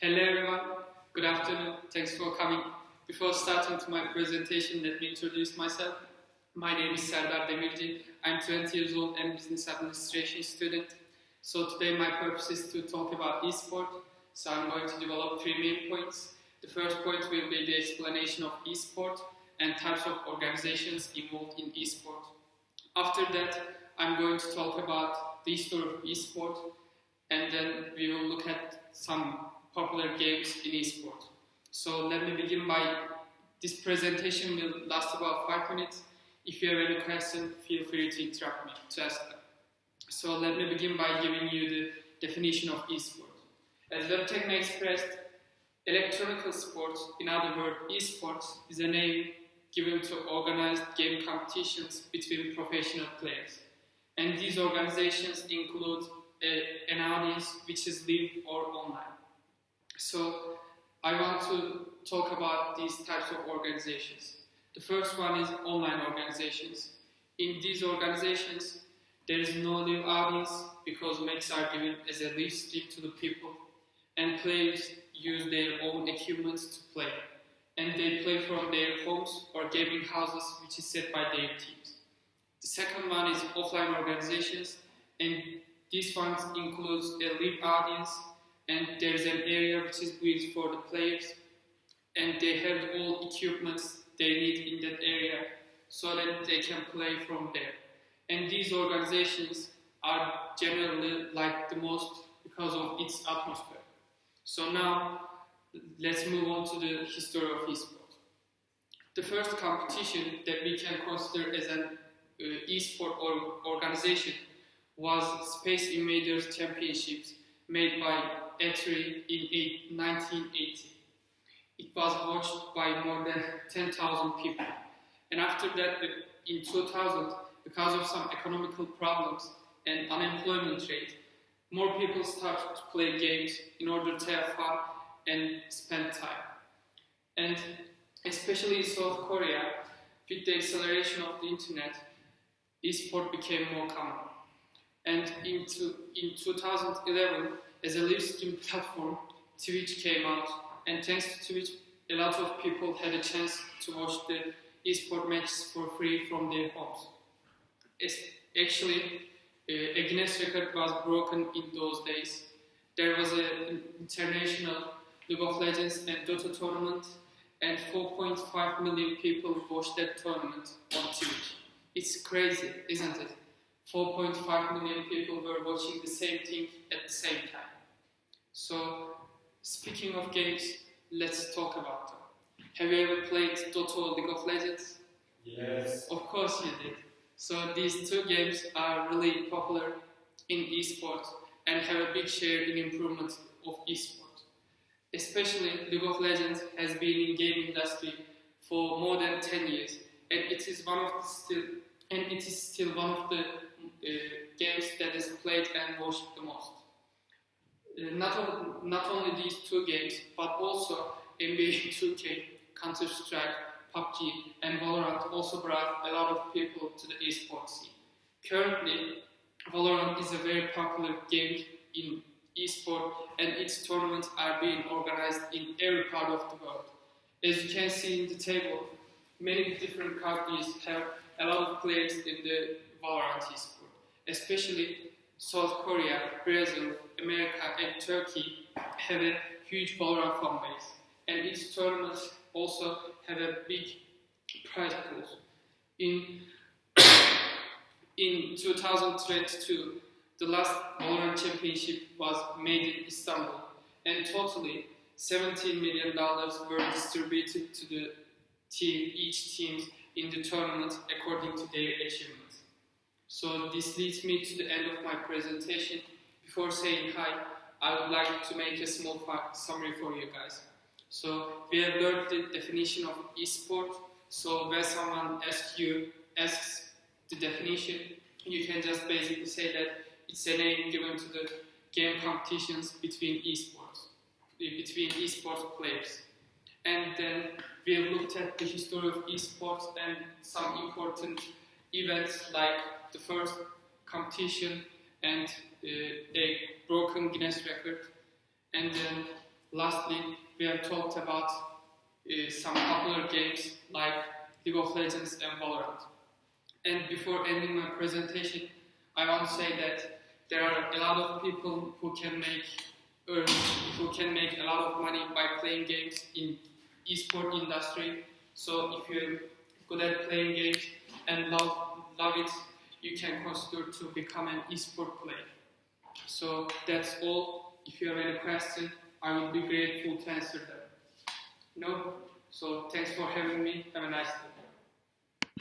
Hello everyone, good afternoon, thanks for coming. Before starting to my presentation, let me introduce myself. My name is Serdar Demirci, I'm 20 years old and business administration student. So today my purpose is to talk about esport. So I'm going to develop three main points. The first point will be the explanation of esport and types of organizations involved in esport. After that, I'm going to talk about the history of esport, and then we will look at some popular games in esport. So let me begin by, this presentation will last about 5 minutes. If you have any question, feel free to interrupt me to ask them. So let me begin by giving you the definition of esport. As Webtechno expressed, electronic sports, in other words, esports, is a name given to organized game competitions between professional players. And these organizations include an audience which is live or online. So I want to talk about these types of organizations. The first one is online organizations. In these organizations, there is no live audience because matches are given as a live stream to the people, and players use their own equipment to play. And they play from their homes or gaming houses, which is set by their teams. The second one is offline organizations, and this one includes a live audience, and there is an area which is built for the players, and they have all equipments they need in that area so that they can play from there. And these organizations are generally liked the most because of its atmosphere. So now, let's move on to the history of esport. The first competition that we can consider as an esport organization was Space Invaders Championships made by Atari in 1980. It was watched by more than 10,000 people. And after that, in 2000, because of some economical problems and unemployment rate, more people started to play games in order to have fun and spend time. And especially in South Korea, with the acceleration of the internet, esport became more common. And in 2011, as a live stream platform, Twitch came out, and thanks to Twitch, a lot of people had a chance to watch the esport matches for free from their homes. Actually, a Guinness record was broken in those days. There was an international League of Legends and Dota tournament, and 4.5 million people watched that tournament on Twitch. It's crazy, isn't it? 4.5 million people were watching the same thing at the same time. So, speaking of games, let's talk about them. Have you ever played Dota or League of Legends? Yes. Of course you did. So these two games are really popular in esports and have a big share in improvement of esports. Especially League of Legends has been in game industry for more than 10 years, and it is still one of the games that is played and watched the most. Not only these two games, but also NBA 2K, Counter-Strike, PUBG, and Valorant also brought a lot of people to the esports scene. Currently, Valorant is a very popular game in esport, and its tournaments are being organized in every part of the world. As you can see in the table, many different countries have a lot of players in the Valorant esport, especially South Korea, Brazil, America, and Turkey have a huge Valorant fan base, and its tournaments also have a big prize pool. In 2022, the last Valorant championship was made in Istanbul, and totally $17 million were distributed to each team in the tournament according to their achievements. So this leads me to the end of my presentation. Before saying hi, I would like to make a small summary for you guys. So we have learned the definition of esport. So when someone asks the definition, you can just basically say that it's a name given to the game competitions between esports players. And then we have looked at the history of esports and some important events like the first competition and a broken Guinness record. And then Lastly, we have talked about some popular games like League of Legends and Valorant. And before ending my presentation, I want to say that there are a lot of people who can make a lot of money by playing games in esport industry. So if you're good at playing games and love it, you can consider to become an esport player. So that's all. If you have any question, I would be grateful to answer them. No? So thanks for having me. Have a nice day.